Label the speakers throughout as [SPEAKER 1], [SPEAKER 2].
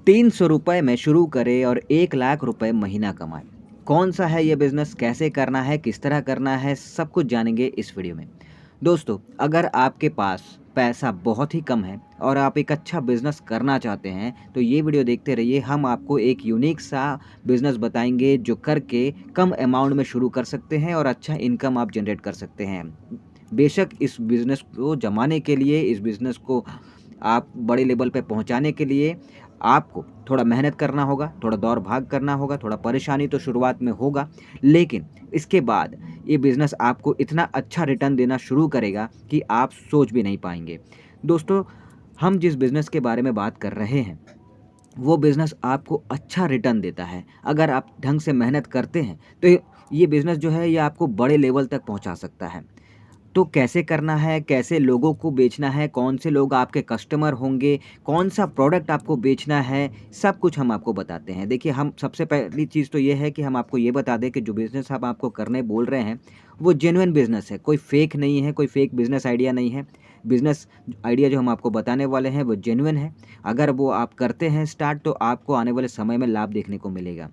[SPEAKER 1] ₹300 में शुरू करें और ₹1,00,000 महीना कमाएँ। कौन सा है ये बिज़नेस, कैसे करना है, किस तरह करना है, सब कुछ जानेंगे इस वीडियो में। दोस्तों, अगर आपके पास पैसा बहुत ही कम है और आप एक अच्छा बिज़नेस करना चाहते हैं, तो ये वीडियो देखते रहिए। हम आपको एक यूनिक सा बिज़नेस बताएँगे जो करके कम अमाउंट में शुरू कर सकते हैं और अच्छा इनकम आप जनरेट कर सकते हैं। बेशक इस बिज़नेस को जमाने के लिए, इस बिज़नेस को आप बड़े लेवल पे पहुँचाने के लिए आपको थोड़ा मेहनत करना होगा, थोड़ा दौड़-भाग करना होगा, थोड़ा परेशानी तो शुरुआत में होगा, लेकिन इसके बाद ये बिज़नेस आपको इतना अच्छा रिटर्न देना शुरू करेगा कि आप सोच भी नहीं पाएँगे। दोस्तों, हम जिस बिज़नेस के बारे में बात कर रहे हैं, वो बिज़नेस आपको अच्छा रिटर्न देता है। अगर आप ढंग से मेहनत करते हैं, तो ये बिज़नेस जो है, ये आपको बड़े लेवल तक पहुँचा सकता है। तो कैसे करना है, कैसे लोगों को बेचना है, कौन से लोग आपके कस्टमर होंगे, कौन-सा प्रोडक्ट आपको बेचना है, सब कुछ हम आपको बताते हैं। देखिए, हम सबसे पहली चीज़ तो ये है कि हम आपको ये बता दें कि जो बिज़नेस हम आपको करने बोल रहे हैं, वो जेन्युइन बिज़नेस है, कोई फ़ेक नहीं है, कोई फ़ेक बिज़नेस आइडिया नहीं है। बिज़नेस आइडिया जो हम आपको बताने वाले हैं, वो जेन्युइन है। अगर वो आप करते हैं स्टार्ट, तो आपको आने वाले समय में लाभ देखने को मिलेगा।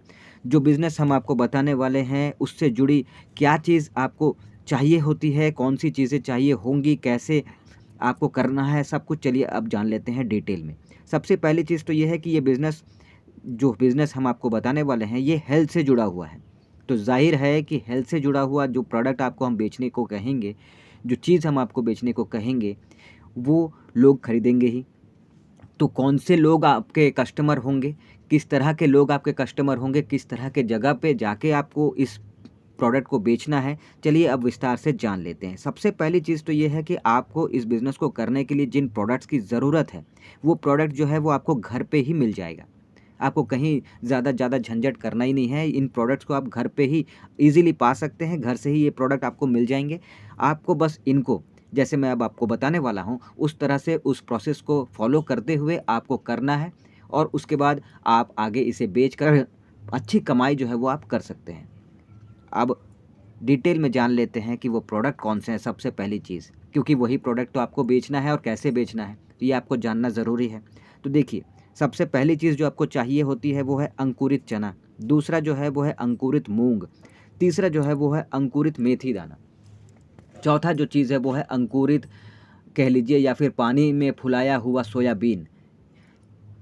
[SPEAKER 1] जो बिज़नेस हम आपको बताने वाले हैं, उससे जुड़ी क्या चीज़ आपको चाहिए होती है, कौन-सी चीज़ें चाहिए होंगी, कैसे आपको करना है, सब कुछ चलिए अब जान लेते हैं डिटेल में। सबसे पहली चीज़ तो ये है कि ये बिज़नेस जो बिज़नेस हम आपको बताने वाले हैं, ये हेल्थ से जुड़ा हुआ है। तो ज़ाहिर है कि हेल्थ से जुड़ा हुआ जो प्रोडक्ट आपको हम बेचने को कहेंगे, जो चीज़ हम आपको बेचने को कहेंगे, वो लोग खरीदेंगे ही। तो कौन से लोग आपके कस्टमर होंगे, किस तरह के लोग आपके कस्टमर होंगे, किस तरह के जगह पे जाके आपको इस प्रोडक्ट को बेचना है, चलिए अब विस्तार से जान लेते हैं। सबसे पहली चीज़ तो ये है कि आपको इस बिज़नेस को करने के लिए जिन प्रोडक्ट्स की ज़रूरत है, वो प्रोडक्ट जो है वो आपको घर पे ही मिल जाएगा। आपको कहीं ज़्यादा झंझट करना ही नहीं है, इन प्रोडक्ट्स को आप घर पे ही ईज़िली पा सकते हैं, घर से ही ये प्रोडक्ट आपको मिल जाएँगे। आपको बस इनको जैसे मैं अब आपको बताने वाला हूँ, उस तरह से उस प्रोसेस को फ़ॉलो करते हुए आपको करना है और उसके बाद आप आगे इसे बेचकर अच्छी कमाई जो है वो आप कर सकते हैं। अब डिटेल में जान लेते हैं कि वो प्रोडक्ट कौन से हैं सबसे पहली चीज़, क्योंकि वही प्रोडक्ट तो आपको बेचना है और कैसे बेचना है, तो ये आपको जानना ज़रूरी है। तो देखिए, सबसे पहली चीज़ जो आपको चाहिए होती है वो है अंकुरित चना, दूसरा जो है वो है अंकुरित मूँग, तीसरा जो है वो है अंकुरित मेथी दाना, चौथा जो चीज़ है वो है अंकुरित कह लीजिए या फिर पानी में फुलाया हुआ सोयाबीन,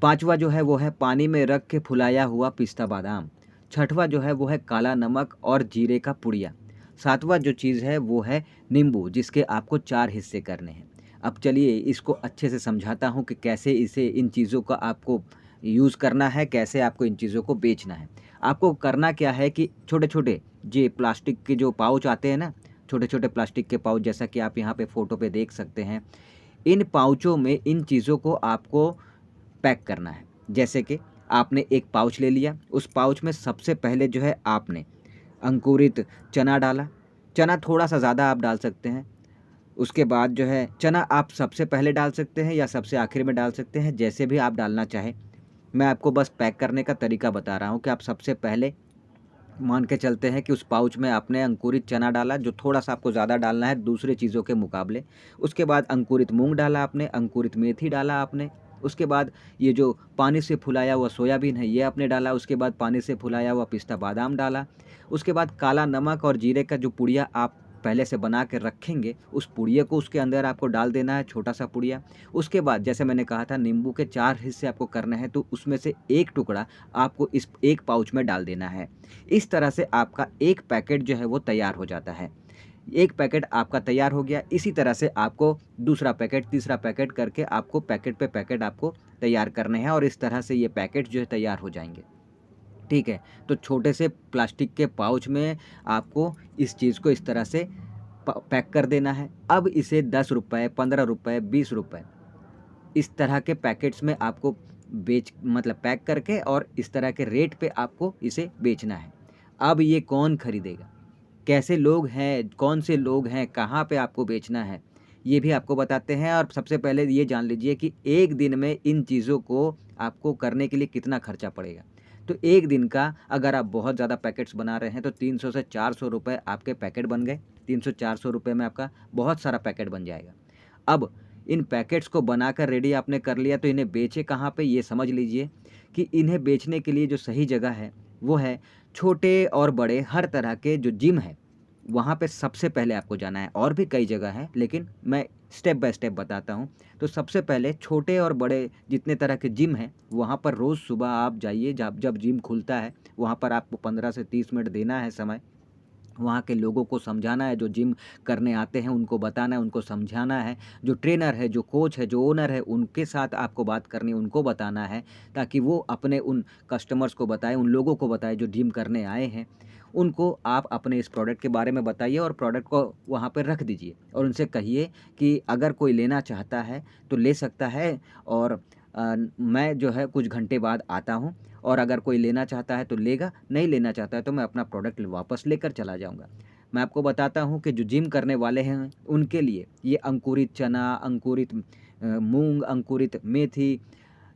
[SPEAKER 1] पाँचवा जो है वो है पानी में रख के फुलाया हुआ पिस्ता बादाम, छठवा जो है वो है काला नमक और जीरे का पुड़िया, सातवां जो चीज़ है वो है नींबू जिसके आपको 4 हिस्से करने हैं। अब चलिए इसको अच्छे से समझाता हूँ कि कैसे इसे इन चीज़ों का आपको यूज़ करना है, कैसे आपको इन चीज़ों को बेचना है। आपको करना क्या है कि छोटे-छोटे जे प्लास्टिक के जो पाउच आते हैं ना, छोटे-छोटे प्लास्टिक के पाउच जैसा कि आप यहाँ पे फ़ोटो पे देख सकते हैं, इन पाउचों में इन चीज़ों को आपको पैक करना है। जैसे कि आपने एक पाउच ले लिया, उस पाउच में सबसे पहले जो है आपने अंकुरित चना डाला, चना थोड़ा-सा ज़्यादा आप डाल सकते हैं। उसके बाद जो है चना आप सबसे पहले डाल सकते हैं या सबसे आखिर में डाल सकते हैं, जैसे भी आप डालना चाहें। मैं आपको बस पैक करने का तरीका बता रहा हूँ कि आप सबसे पहले मान के चलते हैं कि उस पाउच में आपने अंकुरित चना डाला, जो थोड़ा-सा आपको ज़्यादा डालना है दूसरे चीज़ों के मुकाबले। उसके बाद अंकुरित मूँग डाला आपने, अंकुरित मेथी डाला आपने। उसके बाद ये जो पानी से फुलाया हुआ सोयाबीन है, ये आपने डाला। उसके बाद पानी से फुलाया हुआ पिस्ता बादाम डाला। उसके बाद काला नमक और जीरे का जो पुड़िया आप पहले से बना के रखेंगे, उस पुड़िये को उसके अंदर आपको डाल देना है, छोटा-सा पुड़िया। उसके बाद जैसे मैंने कहा था नींबू के 4 हिस्से आपको करने हैं, तो उसमें से 1 टुकड़ा आपको इस 1 पाउच में डाल देना है। इस तरह से आपका एक पैकेट जो है वो तैयार हो जाता है। एक पैकेट आपका तैयार हो गया, इसी तरह से आपको दूसरा पैकेट, तीसरा पैकेट करके आपको पैकेट पे पैकेट आपको तैयार करने हैं और इस तरह से ये पैकेट जो है तैयार हो जाएँगे। ठीक है? तो छोटे से प्लास्टिक के पाउच में आपको इस चीज़ को इस तरह से प पैक कर देना है। अब इसे ₹10, ₹15, ₹20 इस तरह के पैकेट्स में आपको बेच मतलब पैक करके और इस तरह के रेट पे आपको इसे बेचना है। अब ये कौन खरीदेगा? कैसे लोग हैं, कौन से लोग हैं, कहाँ पे आपको बेचना है, ये भी आपको बताते हैं और सबसे पहले ये जान लीजिए कि 1 दिन में इन चीज़ों को आपको करने के लिए कितना खर्चा पड़ेगा। तो 1 दिन का अगर आप बहुत ज़्यादा पैकेट्स बना रहे हैं तो 300 से ₹400 आपके पैकेट बन गए। 300-400 में आपका बहुत सारा पैकेट बन जाएगा। अब इन पैकेट्स को बनाकर रेडी आपने कर लिया, तो इन्हें बेचे कहाँ पे ये समझ लीजिए कि इन्हें बेचने के लिए जो सही जगह है वो है छोटे और बड़े हर तरह के जो जिम है, वहाँ पे सबसे पहले आपको जाना है। और भी कई जगह हैं, लेकिन मैं स्टेप बाय स्टेप बताता हूँ। तो सबसे पहले छोटे और बड़े जितने तरह के जिम हैं, वहाँ पर रोज़ सुबह आप जाइए। जब जब जिम खुलता है, वहाँ पर आपको 15 से 30 मिनट देना है समय। वहाँ के लोगों को समझाना है, जो जिम करने आते हैं उनको बताना है, उनको समझाना है। जो ट्रेनर है, जो कोच है, जो ओनर है, उनके साथ आपको बात करनी है, उनको बताना है, ताकि वो अपने उन कस्टमर्स को बताएँ, उन लोगों को बताएँ जो जिम करने आए हैं। उनको आप अपने इस प्रोडक्ट के बारे में बताइए और प्रोडक्ट को वहाँ पे रख दीजिए और उनसे कहिए कि अगर कोई लेना चाहता है तो ले सकता है, और मैं जो है कुछ घंटे बाद आता हूँ, और अगर कोई लेना चाहता है तो लेगा, नहीं लेना चाहता है तो मैं अपना प्रोडक्ट वापस लेकर चला जाऊँगा। मैं आपको बताता हूँ कि जो जिम करने वाले हैं उनके लिए ये अंकुरित चना, अंकुरित मूँग, अंकुरित मेथी,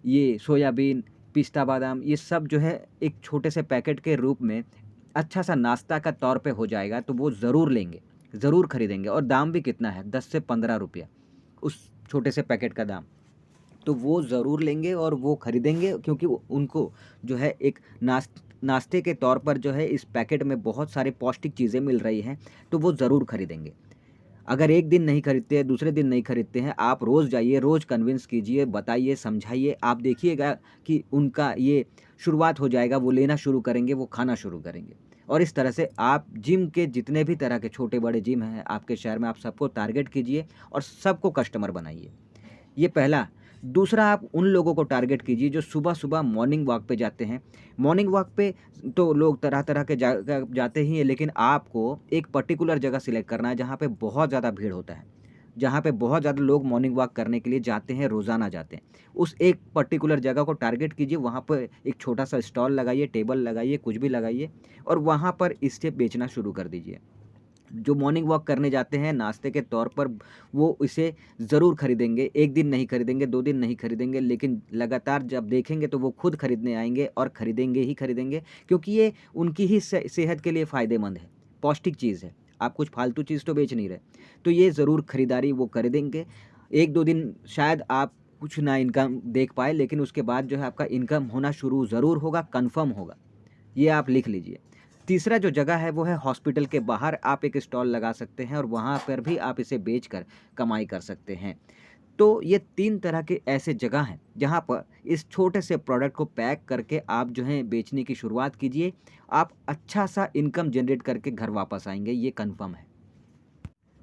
[SPEAKER 1] ये सोयाबीन, पिस्ता बादाम, ये सब जो है एक छोटे से पैकेट के रूप में अच्छा-सा नाश्ता का तौर पे हो जाएगा, तो वो ज़रूर लेंगे, ज़रूर खरीदेंगे। और दाम भी कितना है, 10 से 15 रुपया उस छोटे से पैकेट का दाम। तो वो ज़रूर लेंगे और वो खरीदेंगे, क्योंकि उनको जो है एक नाश्ते के तौर पर जो है इस पैकेट में बहुत सारी पौष्टिक चीज़ें मिल रही हैं, तो वो ज़रूर खरीदेंगे। अगर एक दिन नहीं खरीदते हैं, दूसरे दिन नहीं खरीदते हैं, आप रोज़ जाइए, रोज़ कन्विंस कीजिए, बताइए, समझाइए, आप देखिएगा कि उनका ये शुरुआत हो जाएगा, वो लेना शुरू करेंगे, वो खाना शुरू करेंगे। और इस तरह से आप जिम के जितने भी तरह के छोटे-बड़े जिम हैं आपके शहर में, आप सबको टारगेट कीजिए और सबको कस्टमर बनाइए। ये पहला। दूसरा, आप उन लोगों को टारगेट कीजिए जो सुबह-सुबह मॉर्निंग वॉक पे जाते हैं। मॉर्निंग वॉक पे तो लोग तरह-तरह के जाते ही हैं, लेकिन आपको एक पर्टिकुलर जगह सिलेक्ट करना है जहाँ पे बहुत ज़्यादा भीड़ होता है। जहाँ पे बहुत ज़्यादा लोग मॉर्निंग वॉक करने के लिए जाते हैं, रोज़ाना जाते हैं। उस एक पर्टिकुलर जगह को टारगेट कीजिए, वहाँ पे एक छोटा-सा स्टॉल लगाइए, टेबल लगाइए, कुछ भी लगाइए और वहाँ पर इसे बेचना शुरू कर दीजिए। जो मॉर्निंग वॉक करने जाते हैं नाश्ते के तौर पर, वो इसे ज़रूर खरीदेंगे। 1 दिन नहीं खरीदेंगे, 2 दिन नहीं खरीदेंगे, लेकिन लगातार जब देखेंगे तो वो खुद खरीदने आएँगे और खरीदेंगे ही खरीदेंगे, क्योंकि ये उनकी ही सेहत के लिए फ़ायदेमंद है, पौष्टिक चीज़ है। आप कुछ फ़ालतू चीज़ तो बेच नहीं रहे। तो ये ज़रूर खरीदारी वो खरीदेंगे। 1-2 दिन शायद आप कुछ ना इनकम देख पाएँ, लेकिन उसके बाद जो है आपका इनकम होना शुरू ज़रूर होगा, कन्फर्म होगा। ये आप लिख लीजिए। तीसरा जो जगह है वो है हॉस्पिटल के बाहर आप एक स्टॉल लगा सकते हैं और वहाँ पर भी आप इसे बेचकर कमाई कर सकते हैं। तो ये 3 तरह के ऐसे जगह हैं जहाँ पर इस छोटे से प्रोडक्ट को पैक करके आप जो है बेचने की शुरुआत कीजिए। आप अच्छा-सा इनकम जनरेट करके घर वापस आएँगे, ये कन्फर्म है।